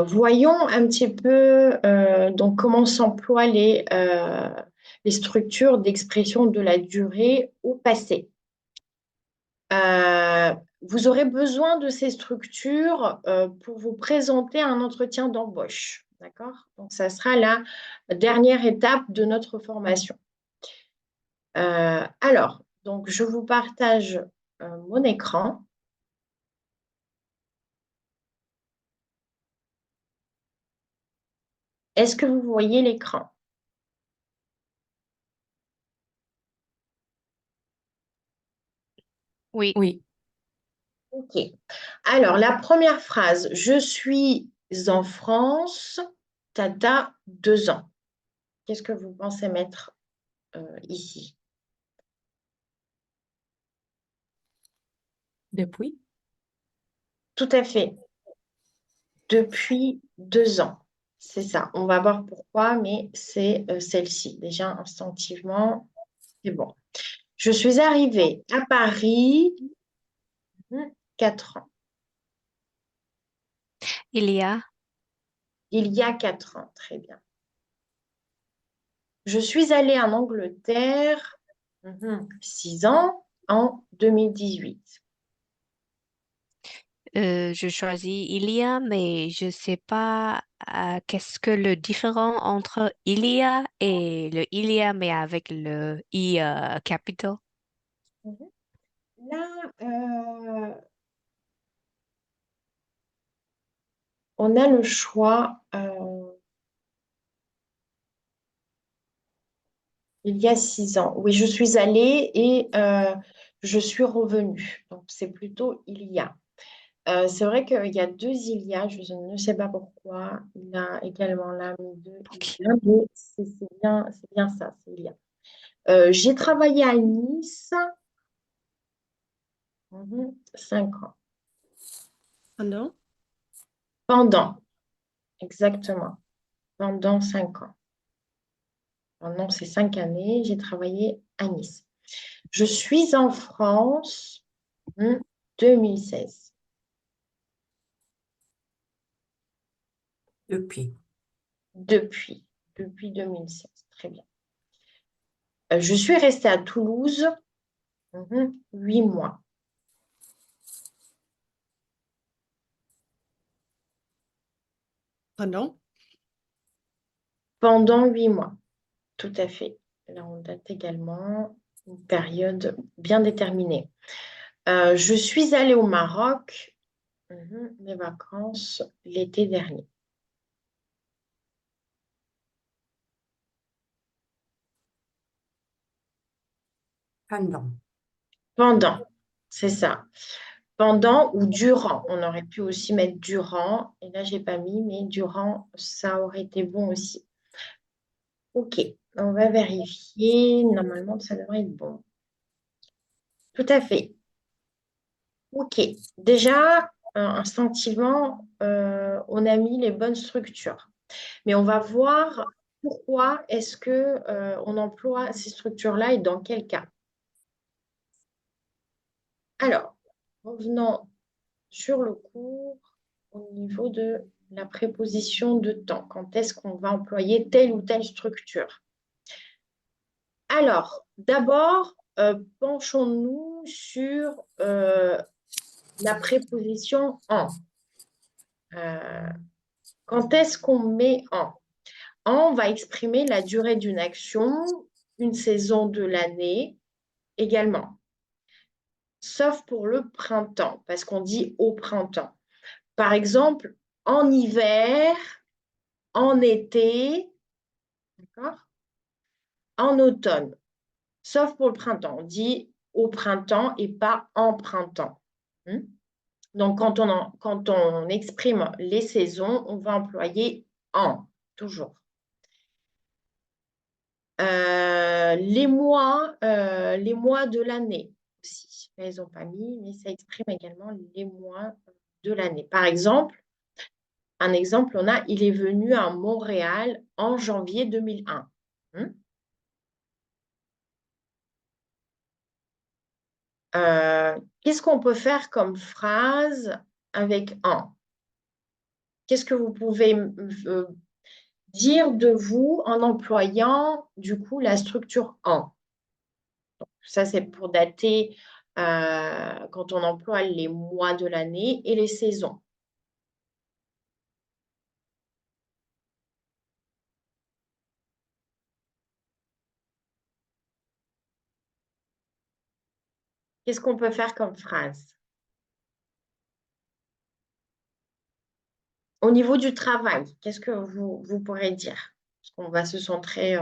Voyons un petit peu donc comment s'emploient les structures d'expression de la durée au passé. Euh, Vous aurez besoin de ces structures pour vous présenter un entretien d'embauche. D'accord? Donc, ça sera la dernière étape de notre formation. Alors, donc, je vous partage mon écran. Est-ce que vous voyez l'écran? Oui, Oui, OK. Alors, la première phrase, je suis en France, Tata, 2 ans. Qu'est-ce que vous pensez mettre ici? depuis. Tout à fait. Depuis 2 ans. C'est ça. On va voir pourquoi, mais c'est celle-ci. Déjà, instinctivement, c'est bon. Je suis arrivée à Paris, 4 ans. il y a, Il y a 4 ans. Très bien. Je suis allée en Angleterre, 6 ans, en 2018. je choisis il y a, mais je sais pas qu'est-ce que le différent entre il y a et le il y a, mais avec le i capital. Mhm. Là, on a le choix. Il y a 6 ans. Oui, je suis allée et je suis revenue. Donc, c'est plutôt il y a. C'est vrai qu'il y a deux il y a, je ne sais pas pourquoi. Il a également là mis deux il Ok. y a, mais c'est bien ça, c'est il y a. J'ai travaillé à Nice, 5 ans. Pendant? Pendant, exactement, pendant 5 ans. Pendant ces 5 années, j'ai travaillé à Nice. Je suis en France, 2016. Depuis. Depuis, depuis 2016. Très bien. Je suis restée à Toulouse, 8 mois. Pendant? Pendant 8 mois, tout à fait. Là, on date également une période bien déterminée. Je suis allée au Maroc, mes vacances, l'été dernier. Pendant. Pendant, c'est ça. Pendant ou durant. On aurait pu aussi mettre durant. Et là, j'ai pas mis, mais durant, ça aurait été bon aussi. OK, on va vérifier. Normalement, ça devrait être bon. Tout à fait. OK. Déjà, instinctivement, on a mis les bonnes structures. Mais on va voir pourquoi est-ce que, on emploie ces structures-là et dans quel cas. Alors, revenons sur le cours au niveau de la préposition de temps. Quand est-ce qu'on va employer telle ou telle structure? Alors, d'abord, penchons-nous sur la préposition en. Euh, Quand est-ce qu'on met en? En va exprimer la durée d'une action, une saison de l'année également, sauf pour le printemps, parce qu'on dit au printemps. Par exemple, en hiver, en été, d'accord? En automne, sauf pour le printemps. On dit au printemps et pas en printemps. Hmm. Donc, quand on exprime les saisons, on va employer en, toujours. Les mois de l'année aussi. Là, ils n'ont pas mis, mais ça exprime également les mois de l'année. Par exemple, un exemple, on a, il est venu à Montréal en janvier 2001. Hmm. Qu'est-ce qu'on peut faire comme phrase avec en? qu'est-ce que vous pouvez dire de vous en employant du coup la structure en? Ça, c'est pour dater quand on emploie les mois de l'année et les saisons. Qu'est-ce qu'on peut faire comme phrase? Au niveau du travail, qu'est-ce que vous pourrez dire? Parce qu'on va se centrer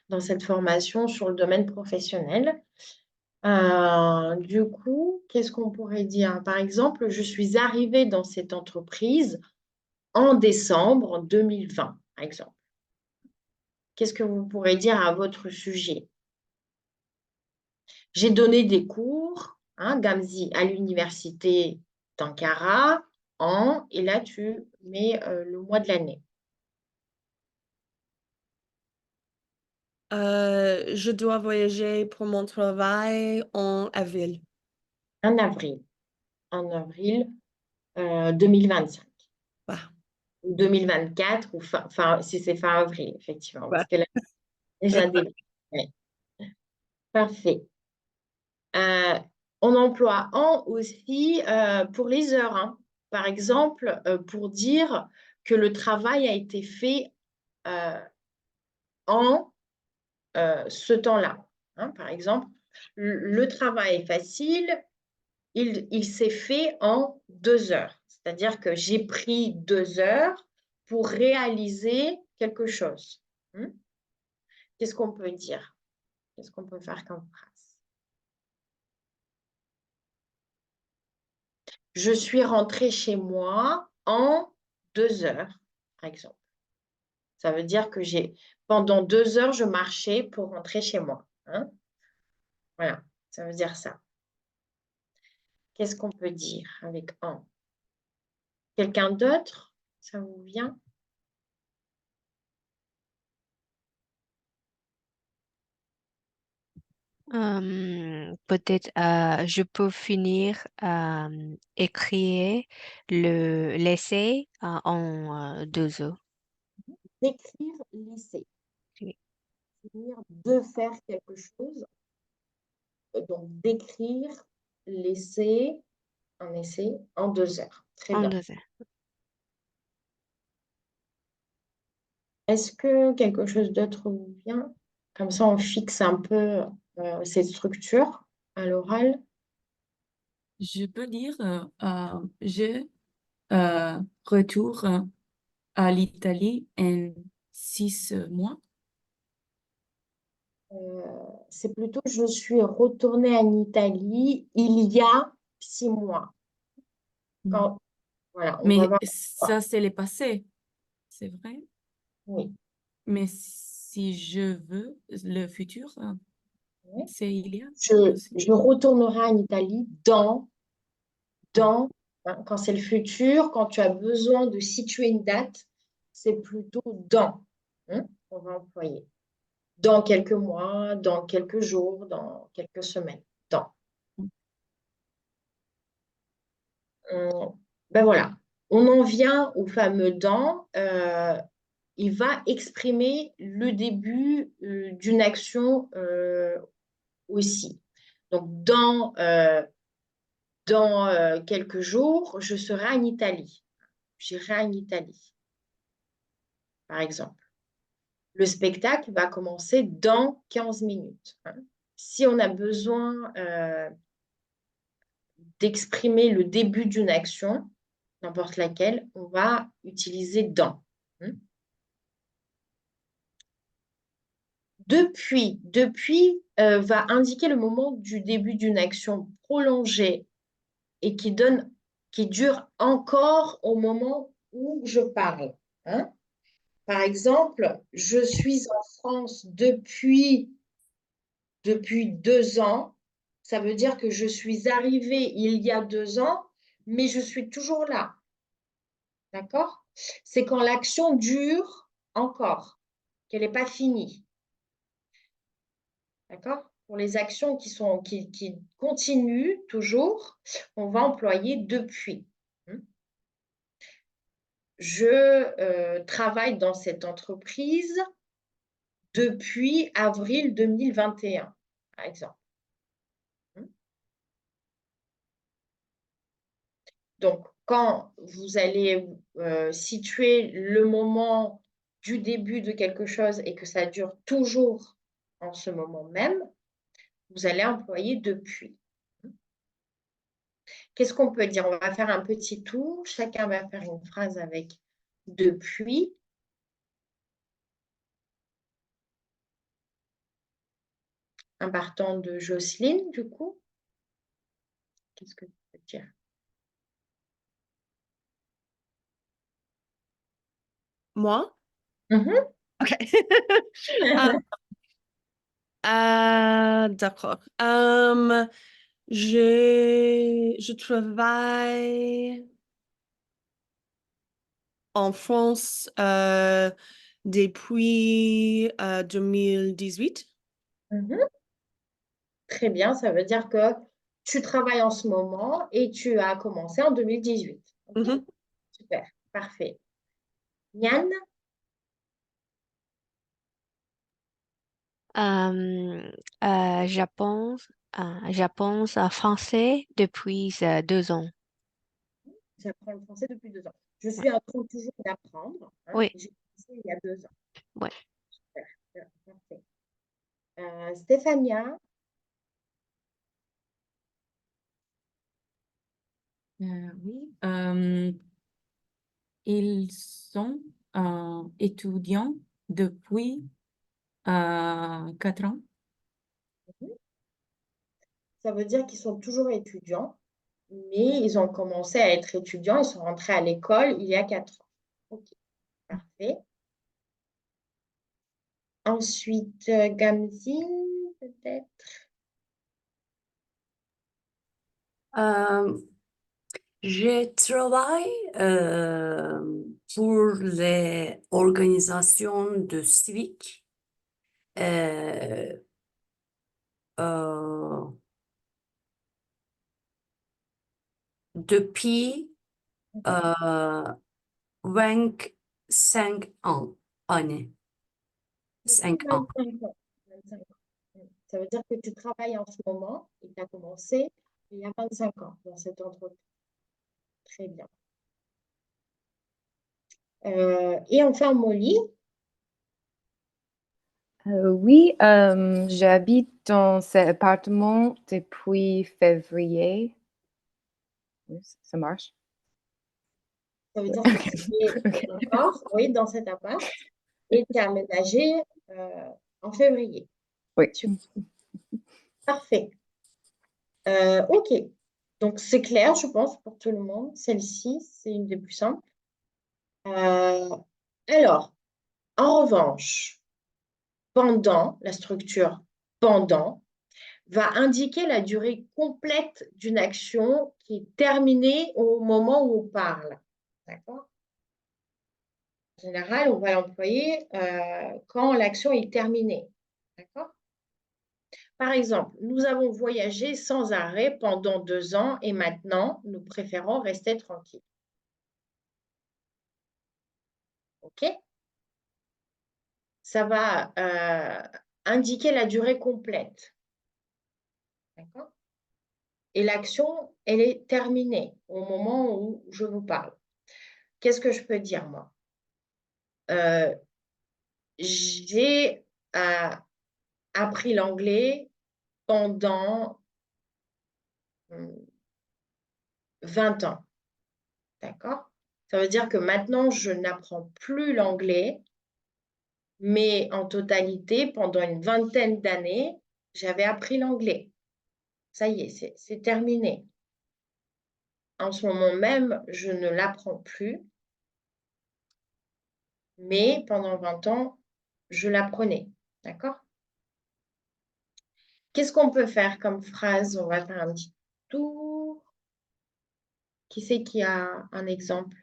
dans cette formation sur le domaine professionnel. Du coup, qu'est-ce qu'on pourrait dire? Par exemple, je suis arrivée dans cette entreprise en décembre 2020, par exemple. Qu'est-ce que vous pourrez dire à votre sujet? J'ai donné des cours, Gamzi, à l'université d'Ankara, et là, tu mets le mois de l'année. Je dois voyager pour mon travail en avril. En avril. En avril 2025. Bah, Ou 2024, ou si c'est fin avril, effectivement. bah. Parce que là, déjà début. Ouais. Parfait. On emploie en aussi pour les heures, hein. Par exemple, pour dire que le travail a été fait en ce temps-là, hein. Par exemple, le travail est facile, il s'est fait en 2 heures. C'est-à-dire que j'ai pris 2 heures pour réaliser quelque chose. Qu'est-ce qu'on peut dire? Qu'est-ce qu'on peut faire comme phrase? Je suis rentrée chez moi en 2 heures, par exemple. Ça veut dire que pendant 2 heures, je marchais pour rentrer chez moi, hein. Voilà, ça veut dire ça. Qu'est-ce qu'on peut dire avec en? Quelqu'un d'autre? Ça vous vient? Peut-être je peux finir écrire l'essai en 2 heures. D'écrire l'essai. Oui. C'est-à-dire de faire quelque chose. Donc, d'écrire l'essai, un essai en 2 heures. Très En bien. 2 heures. Est-ce que quelque chose d'autre vous vient? Comme ça, on fixe un peu cette structure à l'oral. Je peux dire, je retour à l'Italie en 6 mois. C'est plutôt je suis retournée en Italie il y a 6 mois. Quand, voilà, on va Mais voir. ça, c'est le passé, c'est vrai. Oui. Mais si je veux le futur, Oui. c'est il y a aussi. Je retournerai en Italie quand c'est le futur, quand tu as besoin de situer une date, c'est plutôt on va employer. Dans quelques mois, dans quelques jours, dans quelques semaines. Dans. Ben voilà, on en vient au fameux dans. Il va exprimer le début d'une action aussi. Donc, dans quelques jours, je serai en Italie. J'irai en Italie, par exemple. Le spectacle va commencer dans 15 minutes, hein. Si on a besoin d'exprimer le début d'une action, n'importe laquelle, on va utiliser dans. Depuis va indiquer le moment du début d'une action prolongée et qui dure encore au moment où je parle, hein. Par exemple, je suis en France depuis 2 ans. Ça veut dire que je suis arrivée il y a 2 ans, mais je suis toujours là. D'accord? C'est quand l'action dure encore, qu'elle n'est pas finie. D'accord? Pour les actions qui continuent toujours, on va employer depuis. je travaille dans cette entreprise depuis avril 2021, par exemple. Donc, quand vous allez situer le moment du début de quelque chose et que ça dure toujours en ce moment même, vous allez employer depuis. Qu'est-ce qu'on peut dire? On va faire un petit tour. Chacun va faire une phrase avec depuis. En partant de Jocelyne, du coup. Qu'est-ce que tu peux dire? Moi? Mhm. OK. D'accord. Je travaille en France depuis 2018. Mhm. Très bien, ça veut dire que tu travailles en ce moment et tu as commencé en 2018. Ok, Mhm. super, parfait. Yann, Euh, Japon français depuis 2 ans. j'apprends le français depuis 2 ans. Je suis en train toujours d'apprendre, hein. Oui, J'ai commencé il y a 2 ans. oui. Super, parfait. Stéphania, Oui. Ils sont étudiants depuis 4 ans. ça veut dire qu'ils sont toujours étudiants, mais ils ont commencé à être étudiants, ils sont rentrés à l'école il y a 4 ans. Ok, parfait. Ensuite, Gamzine, peut-être. Euh, je travaille pour les organisations de civiques euh, euh, depuis euh, 25 ans, années. Depuis 5 ans. 25 ans. 25 ans. Ça veut dire que tu travailles en ce moment et tu as commencé il y a 25 ans dans cette entreprise. Très bien. Et enfin, Molly, Oui, j'habite dans cet appartement depuis février. Oui, ça marche. ça veut dire que tu es Ok. encore, oui, dans cet appart et tu es aménagé en février. Oui. Super. Parfait. OK. Donc, c'est clair, je pense, pour tout le monde. Celle-ci, c'est une des plus simples. Euh, alors, en revanche, pendant, la structure pendant, va indiquer la durée complète d'une action qui est terminée au moment où on parle. D'accord? En général, on va l'employer quand l'action est terminée. D'accord? Par exemple, nous avons voyagé sans arrêt pendant 2 ans et maintenant, nous préférons rester tranquilles. OK? Ça va indiquer la durée complète. D'accord? Et l'action, elle est terminée au moment où je vous parle. Qu'est-ce que je peux dire, moi? J'ai appris l'anglais pendant 20 ans. D'accord? Ça veut dire que maintenant, je n'apprends plus l'anglais, mais en totalité, pendant une vingtaine d'années, j'avais appris l'anglais. Ça y est, c'est terminé. En ce moment même, je ne l'apprends plus, mais pendant 20 ans, je l'apprenais. D'accord? Qu'est-ce qu'on peut faire comme phrase? On va faire un petit tour. Qui c'est qui a un exemple?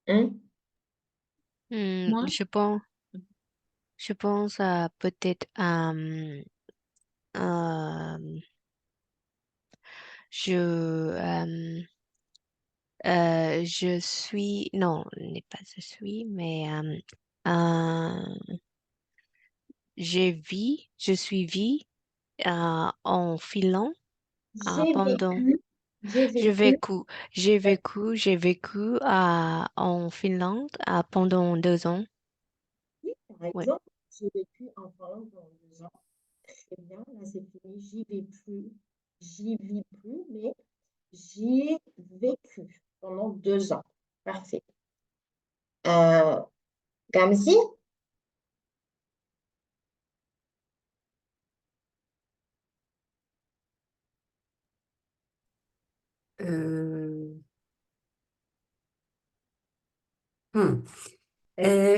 Hum? Moi, Je pense peut-être euh, je je suis non, n'est pas je suis, mais je suis vie en Finlande J'ai pendant vécu, j'ai j'ai vécu, vécu ouais, j'ai vécu en Finlande pendant 2 ans. oui, par Ouais. exemple, j'ai vécu en Finlande pendant 2 ans. Très bien, là c'est fini, j'y vis plus, mais j'y ai vécu pendant 2 ans. Parfait. Euh, Gamzi, Euh, hmm.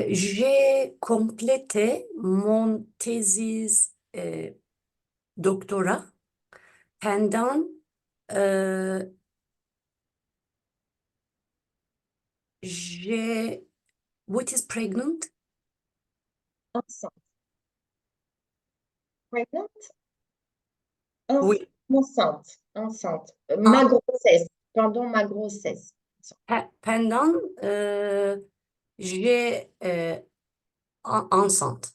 J'ai complété mon thèse doctorat pendant j'ai what is pregnant? enceinte. Pregnant? Oui, Enceinte, enceinte. Ma en- grossesse, pendant ma grossesse. pendant j'ai enceinte.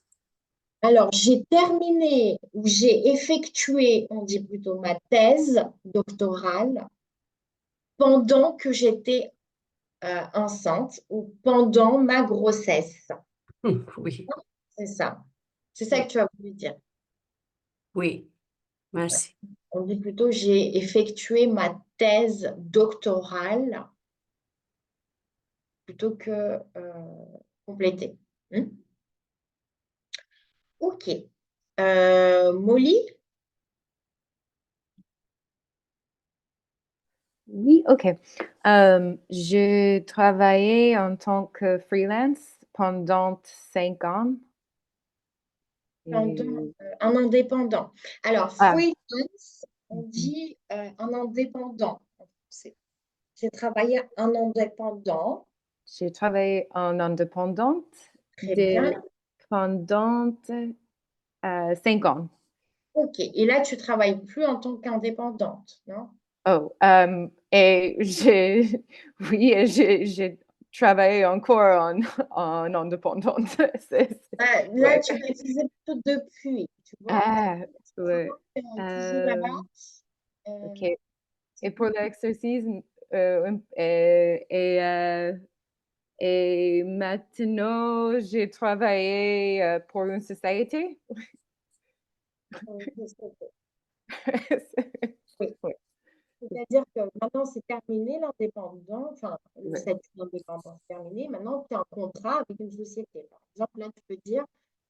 Alors, j'ai terminé ou j'ai effectué, on dit plutôt ma thèse doctorale pendant que j'étais enceinte ou pendant ma grossesse. Oui, C'est ça. C'est ça oui, que tu as voulu dire. oui, merci. On dit plutôt j'ai effectué ma thèse doctorale plutôt que compléter. Hmm. Ok. Molly, Oui, ok. Je travaillais en tant que freelance pendant 5 ans. pendant Et- un indépendant. Alors, Ah, freelance, on mhm. dit un indépendant en français. J'ai travaillé en indépendant. J'ai travaillé en indépendante Très bien. pendant 5 ans. Ok. Et là, tu travailles plus en tant qu'indépendante, non? Oh, et oui, j'ai travaillé encore en indépendante. Là, Ouais. tu vas utiliser plutôt depuis, tu vois. Ah, ouais. Toujours là-bas. Ok. Euh, Et pour l'exercice, et maintenant, j'ai travaillé pour une société. oui. Ouais, C'est-à-dire que maintenant, c'est terminé l'indépendant, enfin, le ouais. statut d'indépendant c'est terminé. Maintenant, tu es en contrat avec une société. Par exemple, là, tu peux dire,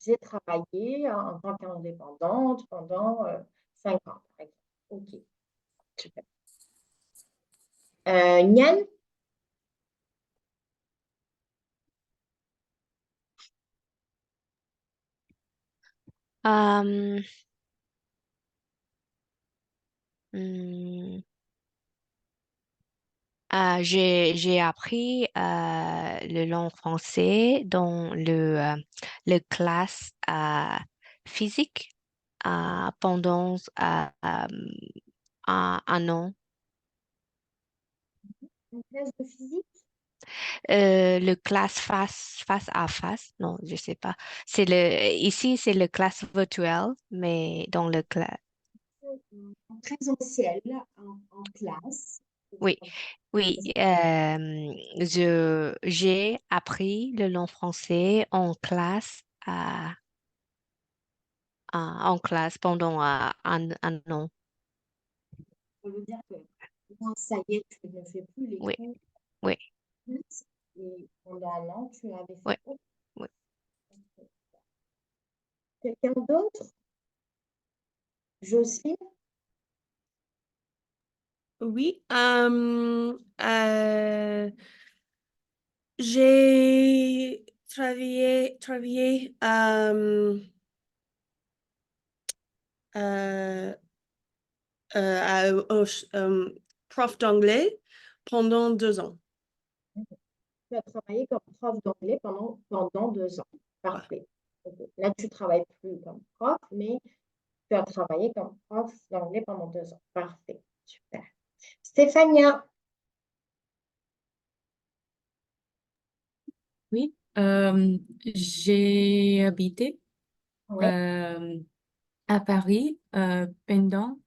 j'ai travaillé en tant qu'indépendante pendant 5 ans, par exemple. OK, super. Nian, Euh, hmm, j'ai appris le langue français dans le classe physique pendant un an. une classe de physique, Le classe face à face, non, je sais pas. Ici, c'est le classe virtuel, mais dans le classe, en présentiel, en classe. oui, oui, j'ai appris le langue français en classe, en classe pendant un an. Ça veut dire que moi, ça y est, tu ne fais plus les Oui, cours oui, plus, et pendant un an, tu avais oui, fait autre oui. chose. Quelqu'un d'autre? Jocelyne? Oui, j'ai travaillé euh, prof d'anglais pendant 2 ans. tu as travaillé comme prof d'anglais pendant 2 ans. Parfait. Ok. Là, tu ne travailles plus comme prof, mais tu as travaillé comme prof d'anglais pendant 2 ans. Parfait. Super. Stéphania. Oui, j'ai habité Oui, à Paris pendant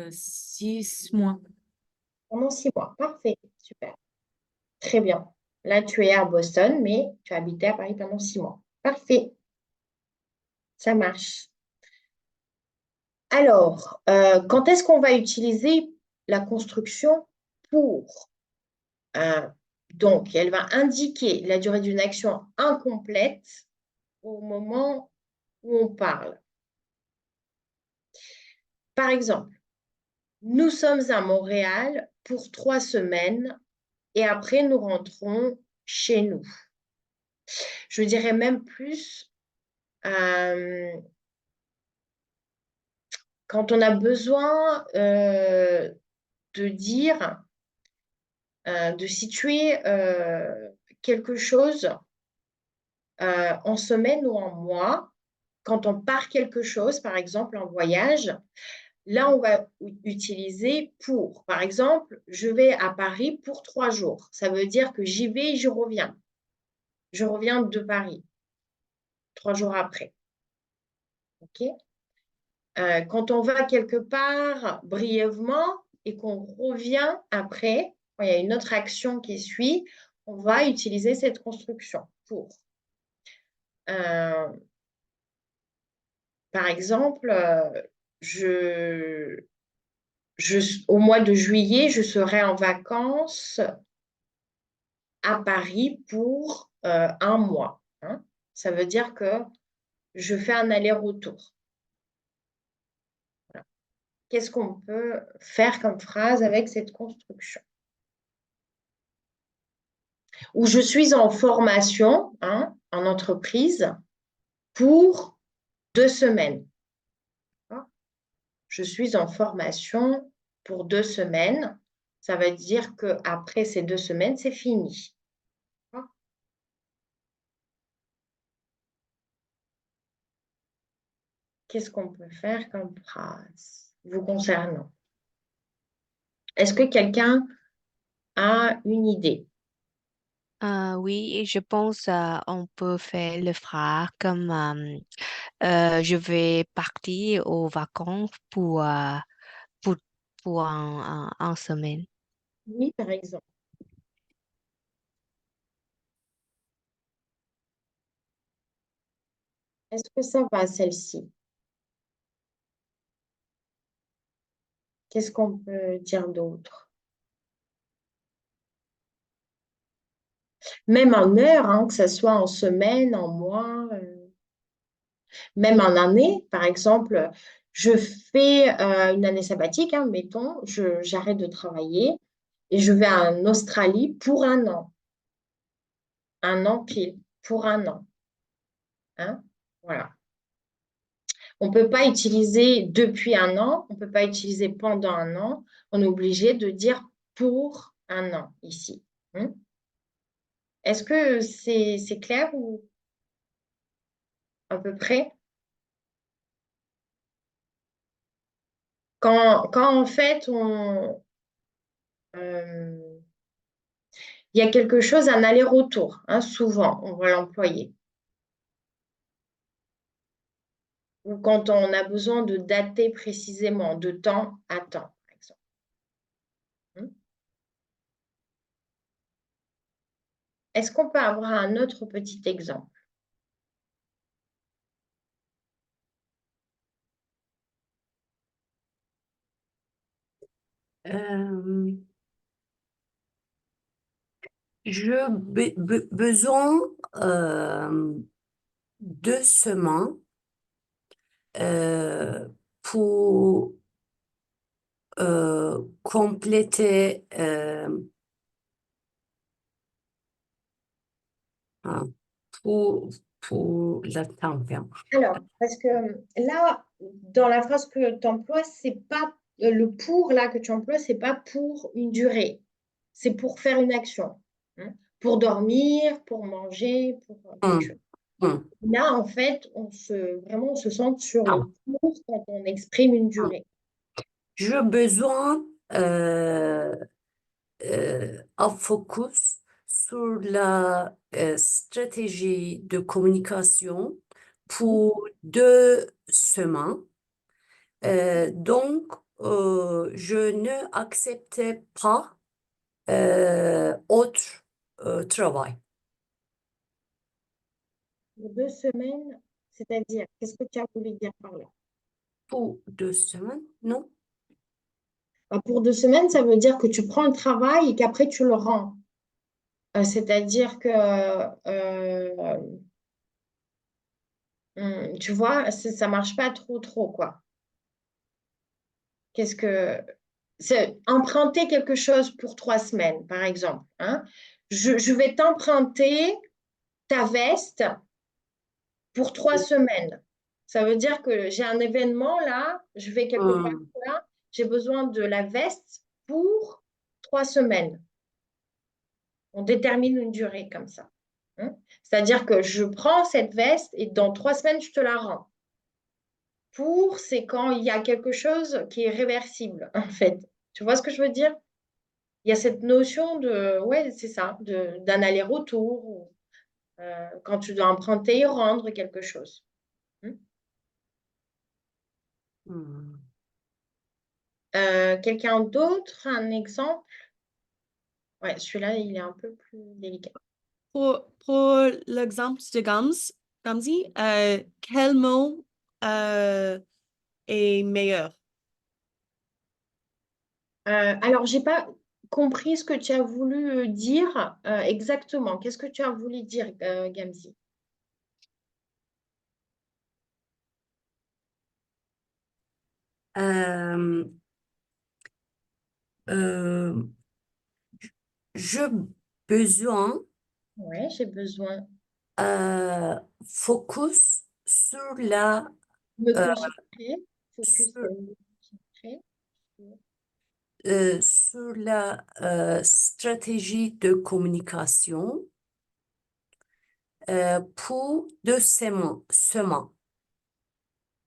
6 mois. pendant 6 mois. Parfait. Super. Très bien. Là, tu es à Boston, mais tu as habité à Paris pendant 6 mois. Parfait. Ça marche. Alors, quand est-ce qu'on va utiliser la construction pour? Euh, donc, elle va indiquer la durée d'une action incomplète au moment où on parle. Par exemple, nous sommes à Montréal pour 3 semaines et après nous rentrons chez nous. Je dirais même plus, quand on a besoin de dire, de situer quelque chose en semaine ou en mois, quand on part quelque chose, par exemple en voyage, là, on va utiliser pour. Par exemple, je vais à Paris pour 3 jours. Ça veut dire que j'y vais et je reviens. Je reviens de Paris 3 jours après. OK? Quand on va quelque part brièvement et qu'on revient après, quand il y a une autre action qui suit, on va utiliser cette construction pour. Par exemple, au mois de juillet, je serai en vacances à Paris pour 1 mois. Hein. Ça veut dire que je fais un aller-retour. Voilà. Qu'est-ce qu'on peut faire comme phrase avec cette construction? Ou je suis en formation en entreprise pour 2 semaines. Je suis en formation pour 2 semaines. Ça veut dire qu'après ces 2 semaines, c'est fini. Qu'est-ce qu'on peut faire comme phrase vous concernant? Est-ce que quelqu'un a une idée? Oui, et je pense on peut faire le phrase comme je vais partir aux vacances pour, pour un semaine. Oui, par exemple. Est-ce que ça va, celle-ci? Qu'est-ce qu'on peut dire d'autre? Même en heure, hein, que ce soit en semaine, en mois, même en année. Par exemple, je fais une année sabbatique, hein, mettons, j'arrête de travailler et je vais en Australie pour 1 an. 1 an pile, pour 1 an. Hein, voilà. On ne peut pas utiliser depuis 1 an, on ne peut pas utiliser pendant 1 an. On est obligé de dire pour 1 an ici. Hein. Est-ce que c'est clair ou à peu près? Quand en fait euh, il y a quelque chose, un aller-retour, hein, souvent on va l'employer. Ou quand on a besoin de dater précisément, de temps à temps, par exemple. Hein. Est-ce qu'on peut avoir un autre petit exemple? Euh, je besoin 2 semaines pour compléter hein, pour, pour la température. Alors, parce que là, dans la phrase que tu emploies, c'est pas le pour là que tu emploies, c'est pas pour une durée, c'est pour faire une action. Hein. pour dormir, pour manger, pour quelque chose. Hum. Là, en fait, vraiment, on se centre sur Ah. le pour quand on exprime une durée. J'ai besoin à focus sur la stratégie de communication pour 2 semaines. Donc, je ne acceptais pas autre travail. Pour 2 semaines, c'est-à-dire, qu'est-ce que tu as voulu dire par là? Pour 2 semaines, non? Pour 2 semaines, ça veut dire que tu prends le travail et qu'après tu le rends. C'est-à-dire que, tu vois, ça marche pas trop, quoi. C'est emprunter quelque chose pour 3 semaines, par exemple, hein. Je vais t'emprunter ta veste pour 3 semaines. Ça veut dire que j'ai un événement là, je vais quelque part Hum. là, j'ai besoin de la veste pour 3 semaines. On détermine une durée comme ça, hein. C'est-à-dire que je prends cette veste et dans 3 semaines, je te la rends. C'est quand il y a quelque chose qui est réversible, en fait. Tu vois ce que je veux dire? Il y a cette notion de, ouais, c'est ça, d'un aller-retour, quand tu dois emprunter et rendre quelque chose. Hum. Quelqu'un d'autre, un exemple? Ouais, celui-là, il est un peu plus délicat. Pour l'exemple de Gamzi, quel mot est meilleur? Alors, j'ai pas compris ce que tu as voulu dire exactement. Qu'est-ce que tu as voulu dire, Gamzi? Euh, euh, j'ai besoin Ouais, j'ai besoin focus sur la de me euh, concentrer. Focus, sur, c'est me concentrer. sur la stratégie de communication pour 2 semaines.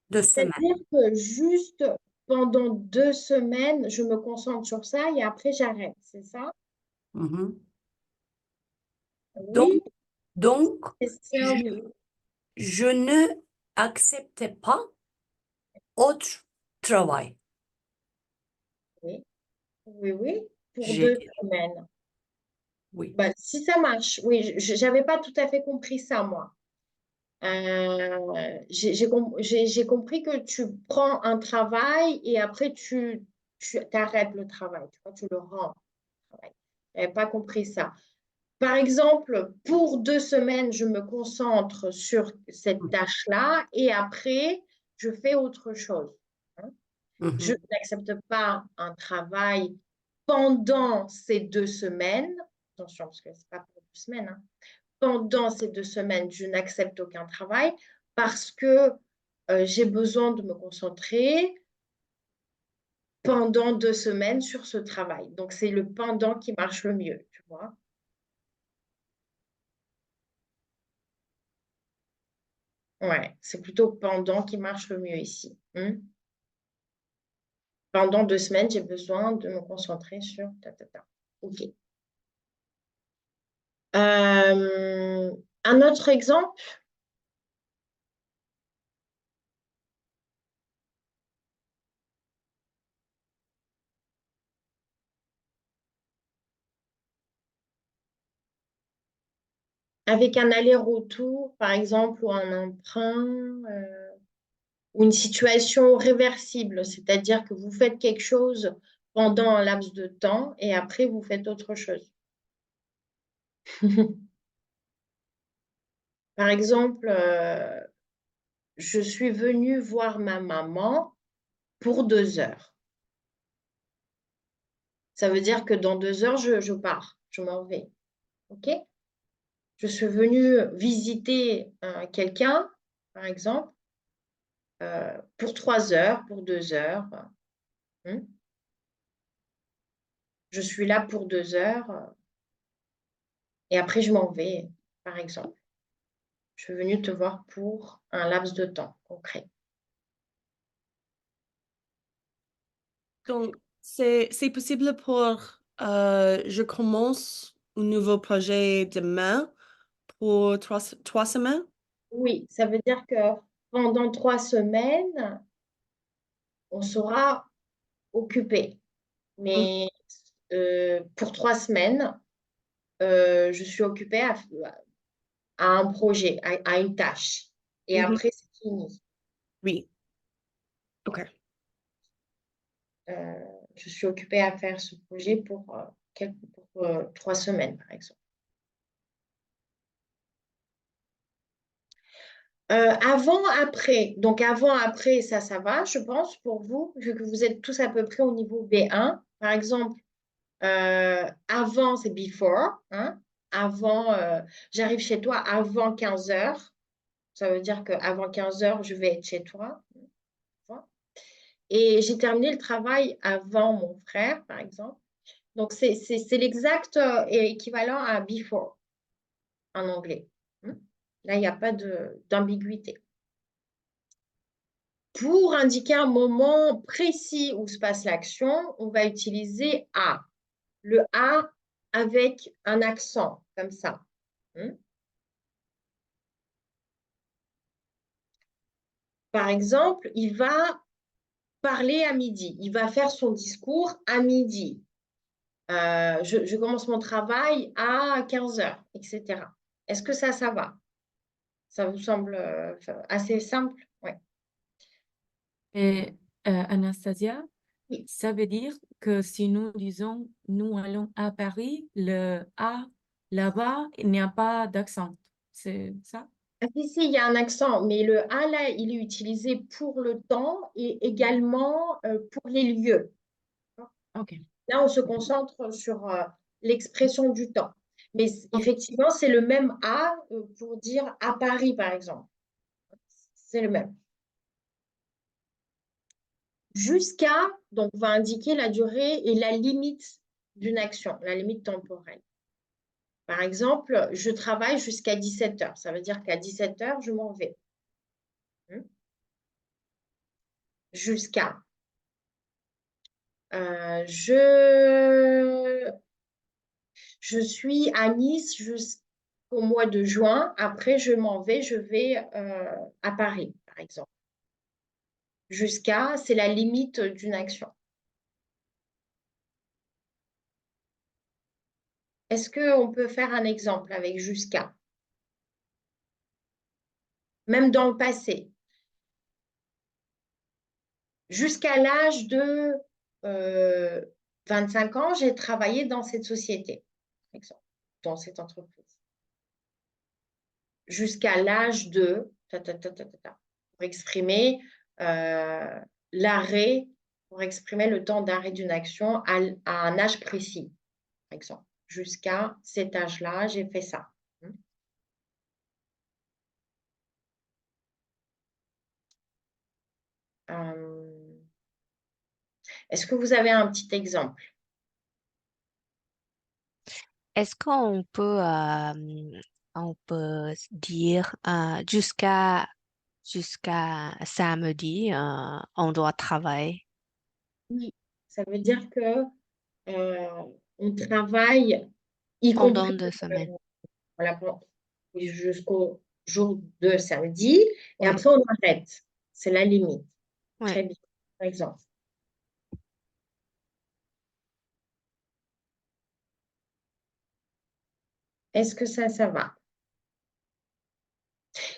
2 semaines. C'est-à-dire que juste pendant 2 semaines, je me concentre sur ça et après j'arrête, c'est ça? Mhm. Donc, Oui, donc c'est un je, oui. je ne acceptais pas autre travail. Oui, oui, pour J'ai dit 2 semaines. oui. Bah, si ça marche, oui, je n'avais pas tout à fait compris ça, moi. J'ai compris que tu prends un travail et après tu arrêtes le travail, tu vois, tu le rends. Je n'avais pas compris ça. Par exemple, pour 2 semaines, je me concentre sur cette tâche-là et après, je fais autre chose, hein. Je Mhm. n'accepte pas un travail pendant ces 2 semaines. Attention, parce que ce n'est pas pour 2 semaines, hein. Pendant ces 2 semaines, je n'accepte aucun travail parce que j'ai besoin de me concentrer pendant 2 semaines sur ce travail. Donc, c'est le pendant qui marche le mieux, tu vois. Ouais, c'est plutôt pendant qui marche le mieux ici. Pendant 2 semaines, j'ai besoin de me concentrer sur ta. OK. Un autre exemple? Avec un aller-retour, par exemple, ou un emprunt, ou une situation réversible, c'est-à-dire que vous faites quelque chose pendant un laps de temps et après vous faites autre chose. Par exemple, je suis venue voir ma maman pour 2 heures. Ça veut dire que dans 2 heures, je pars, je m'en vais. OK? Je suis venue visiter quelqu'un, par exemple, pour 3 heures, pour 2 heures. Je suis là pour 2 heures. Et après, je m'en vais, par exemple. Je suis venue te voir pour un laps de temps concret. Donc, c'est possible je commence un nouveau projet demain pour trois semaines? Oui, ça veut dire que pendant 3 semaines, on sera occupé. Mm. Mais pour 3 semaines, je suis occupée à un projet, à une tâche. Et Mhm. après, c'est fini. Oui. OK. Euh, je suis occupée à faire ce projet pour 3 semaines, par exemple. Avant, après. Donc, avant, après, ça va, je pense, pour vous, vu que vous êtes tous à peu près au niveau B1. Par exemple, avant, c'est before. Hein. Avant, j'arrive chez toi avant 15 heures. Ça veut dire qu'avant 15 heures, je vais être chez toi. Et j'ai terminé le travail avant mon frère, par exemple. Donc, c'est l'exact équivalent à before en anglais. Là, il n'y a pas d'ambiguïté. Pour indiquer un moment précis où se passe l'action, on va utiliser A. Le A avec un accent, comme ça. Par exemple, il va parler à midi. Il va faire son discours à midi. Je commence mon travail à 15 heures, etc. Est-ce que ça va? Ça vous semble assez simple? Oui. Et Anastasia, Oui. ça veut dire que si nous disons nous allons à Paris, le A là-bas, il n'y a pas d'accent. C'est ça? Ah, si, il y a un accent, mais le A, là, il est utilisé pour le temps et également pour les lieux. OK. Là, on se concentre sur l'expression du temps. Mais effectivement, c'est le même A pour dire à Paris, par exemple. C'est le même. Jusqu'à, donc, va indiquer la durée et la limite d'une action, la limite temporelle. Par exemple, je travaille jusqu'à 17 heures. Ça veut dire qu'à 17 heures, je m'en vais. Jusqu'à. Je suis à Nice jusqu'au mois de juin. Après, je m'en vais, je vais à Paris, par exemple. Jusqu'à, c'est la limite d'une action. Est-ce qu'on peut faire un exemple avec jusqu'à? Même dans le passé. Jusqu'à l'âge de 25 ans, j'ai travaillé dans cette société, par exemple, dans cette entreprise. Jusqu'à l'âge de, pour exprimer l'arrêt, pour exprimer le temps d'arrêt d'une action à un âge précis, par exemple. Jusqu'à cet âge-là, j'ai fait ça. Est-ce que vous avez un petit exemple? Est-ce on peut dire jusqu'à samedi, on doit travailler Oui, ça veut dire que on travaille, y pendant compris 2 semaines? voilà, jusqu'au jour de samedi, et Oui, après on arrête. C'est la limite. oui. Très bien, par exemple. Est-ce que ça va?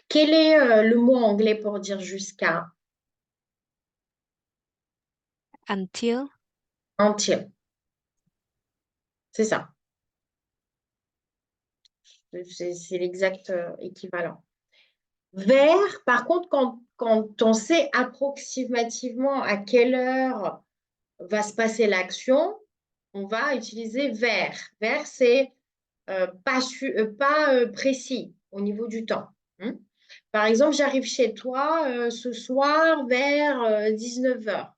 Quel est le mot anglais pour dire jusqu'à? Until, Until. C'est ça. C'est l'exact équivalent. Vers, par contre, quand on sait approximativement à quelle heure va se passer l'action, on va utiliser vers. Vers, c'est pas précis au niveau du temps. Par exemple, j'arrive chez toi ce soir vers 19 heures.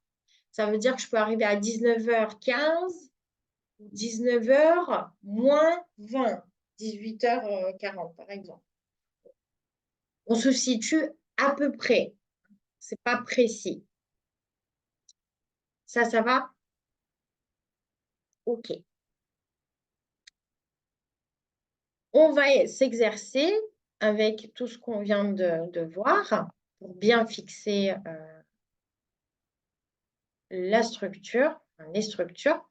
Ça veut dire que je peux arriver à 19h15 ou 19h moins 20. 18h40, par exemple. On se situe à peu près. C'est pas précis. Ça va? OK. On va s'exercer avec tout ce qu'on vient de voir pour bien fixer la structure, les structures.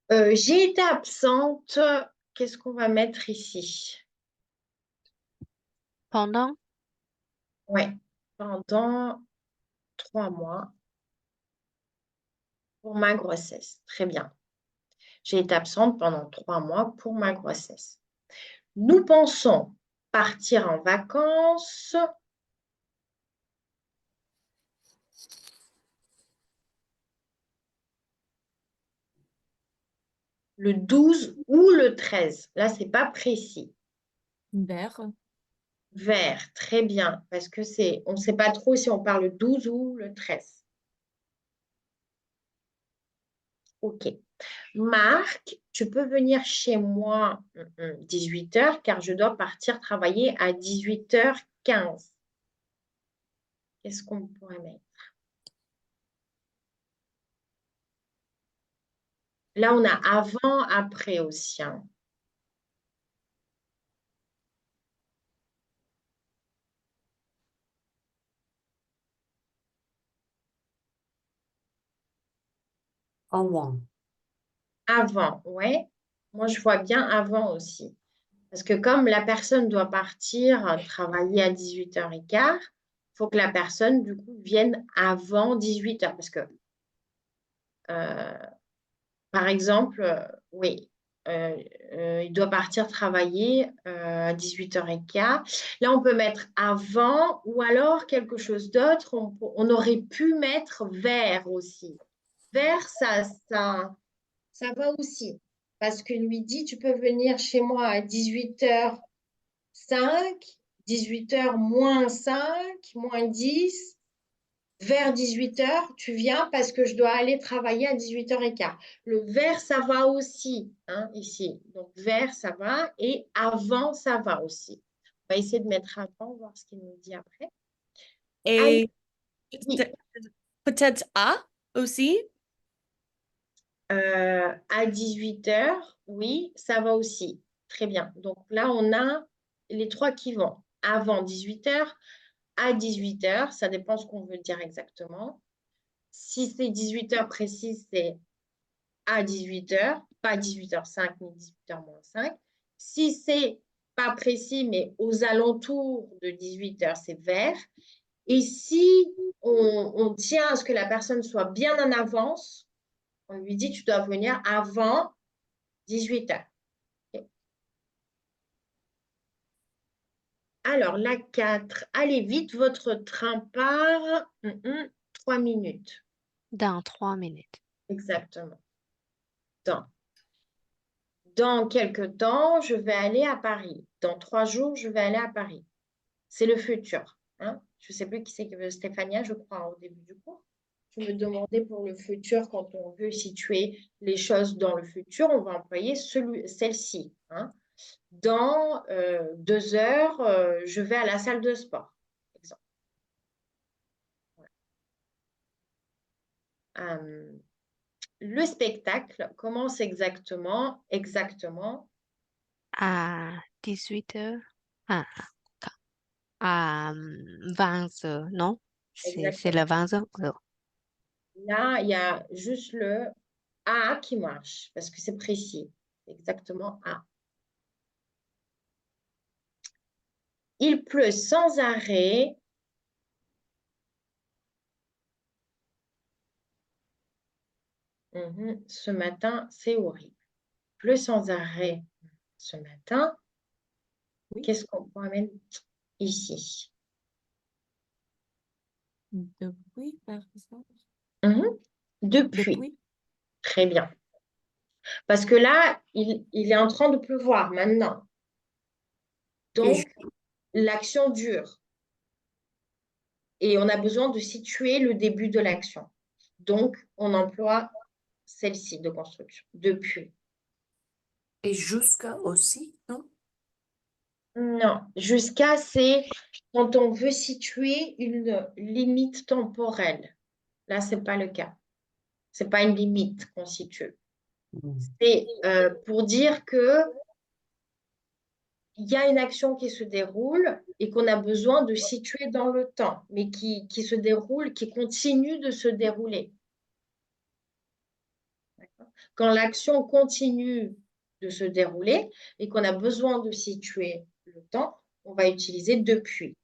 J'ai été absente. Qu'est-ce qu'on va mettre ici? Pendant, Ouais, pendant 3 mois pour ma grossesse. Très bien. J'ai été absente pendant 3 mois pour ma grossesse. Nous pensons partir en vacances le 12 ou le 13. Là, c'est pas précis. Vers. Vers, très bien, parce que on ne sait pas trop si on parle le 12 ou le 13. OK. Marc, tu peux venir chez moi 18h car je dois partir travailler à 18h15. Qu'est-ce qu'on pourrait mettre? Là, on a avant, après aussi, hein. Avant. Avant, ouais. Moi, je vois bien avant aussi. Parce que comme la personne doit partir travailler à 18h15, il faut que la personne, du coup, vienne avant 18h. Parce que, euh, par exemple, oui, il doit partir travailler à 18h15. Là, on peut mettre avant ou alors quelque chose d'autre. On aurait pu mettre vers aussi. Vers, ça va aussi. Parce que lui dit, tu peux venir chez moi à 18h05, 18h moins 5, moins 10. Vers 18h, tu viens parce que je dois aller travailler à 18h15. Le vers, ça va aussi, hein, ici. Donc, vers, ça va. Et avant, ça va aussi. On va essayer de mettre avant, voir ce qu'il nous dit après. Allez, Et oui. peut-être A aussi? À 18h, oui, ça va aussi. Très bien. Donc là, on a les trois qui vont. Avant 18h, à 18h, ça dépend ce qu'on veut dire exactement. Si c'est 18h précis, c'est à 18h, pas 18h05 ni 18h moins 5. Si c'est pas précis, mais aux alentours de 18h, c'est vers. Et si on tient à ce que la personne soit bien en avance, on lui dit tu dois venir avant 18h. Okay. Alors, la 4, allez vite, votre train part. 3 minutes. dans 3 minutes. Exactement. Dans quelques temps, je vais aller à Paris. Dans 3 jours, je vais aller à Paris. C'est le futur. Hein? Je ne sais plus qui c'est que Stéphania, je crois, au début du cours. Tu me demandais pour le futur, quand on veut situer les choses dans le futur, on va employer celle-ci. Hein? Dans 2 heures, je vais à la salle de sport, par exemple. Le spectacle commence exactement À 18h, à, à 20h, non? C'est le exactement. 20h. Là, il y a juste le A qui marche parce que c'est précis. Exactement A. Il pleut sans arrêt. Ce matin, c'est horrible. Il pleut sans arrêt ce matin. Oui. Qu'est-ce qu'on pourrait mettre ici? Depuis, par exemple. Depuis. Depuis. Très bien. Parce que là, il est en train de pleuvoir maintenant. Donc, l'action dure. Et on a besoin de situer le début de l'action. Donc, on emploie celle-ci de construction, depuis. Et jusqu'à aussi, non? Non, jusqu'à, c'est quand on veut situer une limite temporelle. Là, c'est pas le cas. C'est pas une limite qu'on situe. C'est pour dire que il y a une action qui se déroule et qu'on a besoin de situer dans le temps, mais qui se déroule, qui continue de se dérouler. Quand l'action continue de se dérouler et qu'on a besoin de situer le temps, on va utiliser depuis.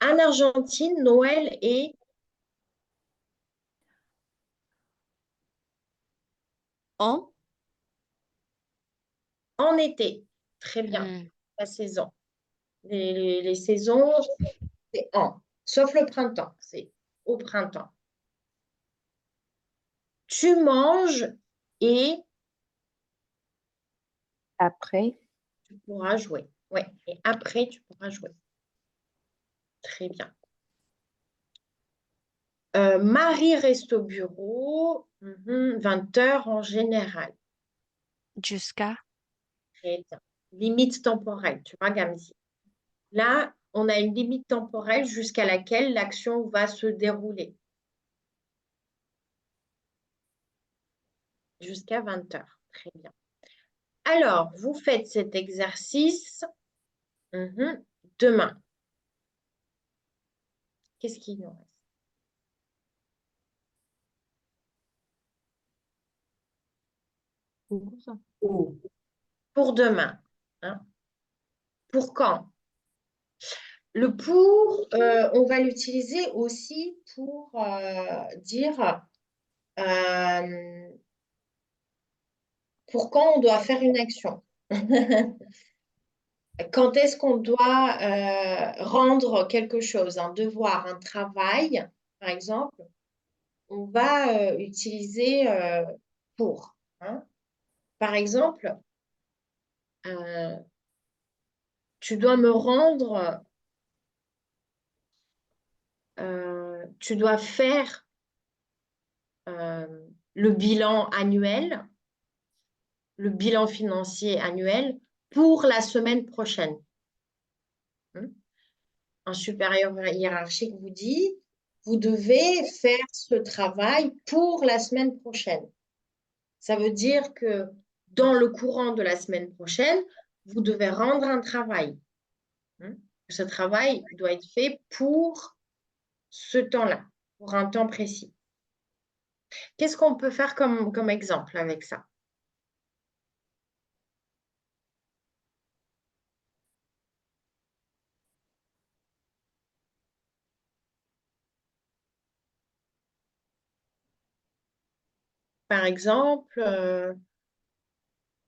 En Argentine, Noël est En? en été. Très bien, Hmm. la saison. Les saisons, c'est en. Sauf le printemps, c'est au printemps. Tu manges et Après, tu pourras jouer. Ouais. Et après, tu pourras jouer. Très bien. Marie reste au bureau, 20 heures en général. Jusqu'à. Très bien. Limite temporelle, tu vois, Gamzi. Là, on a une limite temporelle jusqu'à laquelle l'action va se dérouler. Jusqu'à 20 heures. Très bien. Alors, vous faites cet exercice demain. Qu'est-ce qu'il nous reste? Oh. Pour demain. Hein. Pour quand? Le pour, on va l'utiliser aussi pour dire pour quand on doit faire une action. Quand est-ce qu'on doit rendre quelque chose, un devoir, un travail, par exemple, on va utiliser pour. Hein. Par exemple, euh, tu dois me rendre, tu dois faire euh, le bilan annuel, le bilan financier annuel pour la semaine prochaine. Hein. Un supérieur hiérarchique vous dit, vous devez faire ce travail pour la semaine prochaine. Ça veut dire que dans le courant de la semaine prochaine, vous devez rendre un travail. Hein. Ce travail doit être fait pour ce temps-là, pour un temps précis. Qu'est-ce qu'on peut faire comme exemple avec ça? Par exemple,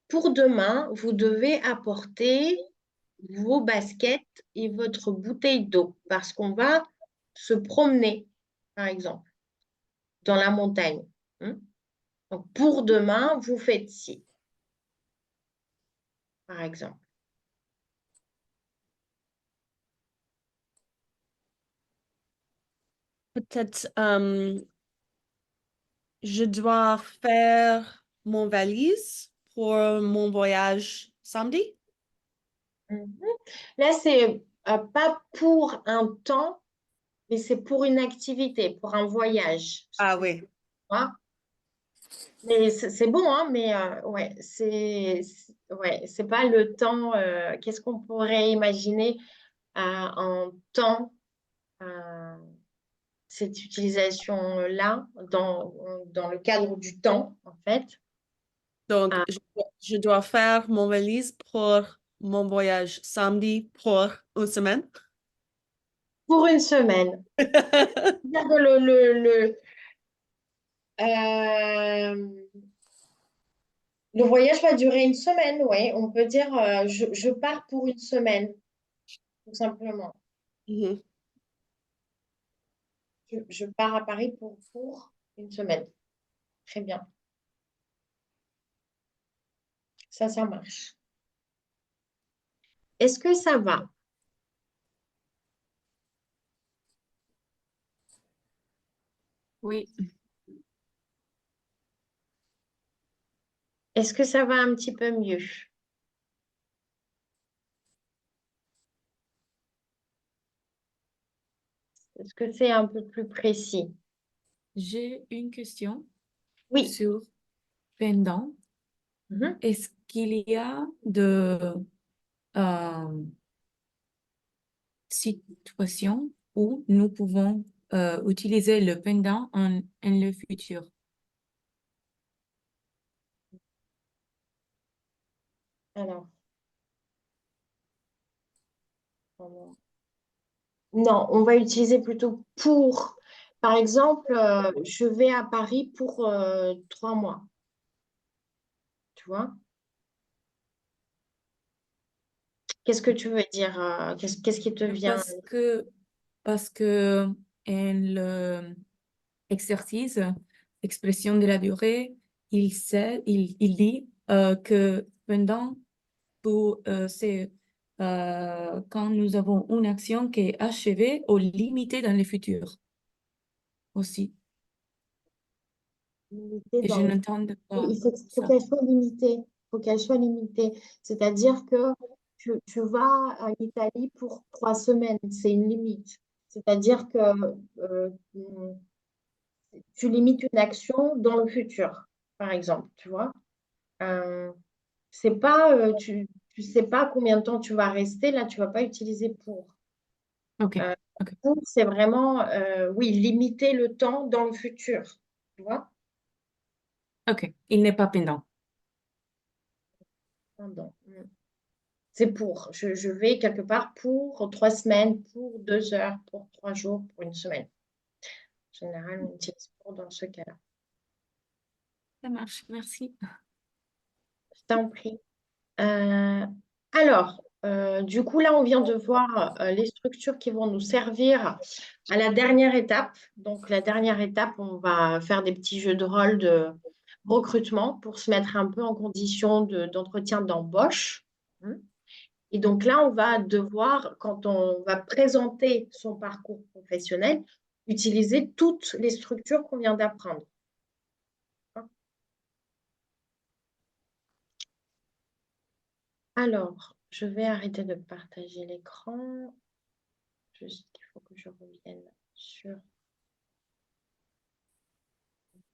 pour demain, vous devez apporter vos baskets et votre bouteille d'eau parce qu'on va se promener, par exemple, dans la montagne. Hein. Donc, pour demain, vous faites ci, par exemple. Peut-être je dois faire mon valise pour mon voyage samedi. Mhm. Là, c'est pas pour un temps, mais c'est pour une activité, pour un voyage. Ah oui. Vois. Mais c'est bon, hein, mais ouais, ouais, c'est pas le temps. Qu'est-ce qu'on pourrait imaginer en temps, euh, cette utilisation-là, dans le cadre du temps, en fait, Donc, Ah, je dois faire mon valise pour mon voyage samedi pour une semaine. pour une semaine. C'est-à-dire que euh, le voyage va durer une semaine, oui. On peut dire je pars pour une semaine, tout simplement. Mhm. Je pars à Paris pour une semaine. Très bien. Ça marche. Est-ce que ça va? Oui. Est-ce que ça va un petit peu mieux? Est-ce que c'est un peu plus précis? J'ai une question Oui. sur pendant. Mhm. Est-ce qu'il y a de euh, situations où nous pouvons utiliser le pendant en le futur? Alors, non, on va utiliser plutôt pour. Par exemple, je vais à Paris pour 3 mois. Tu vois? Qu'est-ce que tu veux dire? Qu'est-ce qui te vient? Parce que en l'exercice, expression de la durée, il dit que pendant c'est quand nous avons une action qui est achevée ou limitée dans le futur aussi. Limité Et dans je le... n'entends Oui, pas faut ça. qu'elle soit limitée. Il faut qu'elle soit limitée. C'est-à-dire que tu vas en Italie pour 3 semaines. C'est une limite. C'est-à-dire que euh, tu limites une action dans le futur, par exemple. Tu vois? Euh, c'est pas, tu sais pas combien de temps tu vas rester. Là, tu vas pas utiliser pour. OK. Euh, OK. pour, c'est vraiment, oui, limiter le temps dans le futur. Tu vois? OK. Il n'est pas pendant. Pardon. C'est pour. Je vais quelque part pour 3 semaines, pour 2 heures, pour 3 jours, pour une semaine. En général, on utilise pour dans ce cas-là. Ça marche. Merci. Je t'en prie. Alors, du coup, là, on vient de voir les structures qui vont nous servir à la dernière étape. Donc, la dernière étape, on va faire des petits jeux de rôle de recrutement pour se mettre un peu en condition d'entretien d'embauche. Et donc là, on va devoir, quand on va présenter son parcours professionnel, utiliser toutes les structures qu'on vient d'apprendre. Alors, je vais arrêter de partager l'écran. Juste qu'il faut que je revienne sur...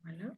Voilà.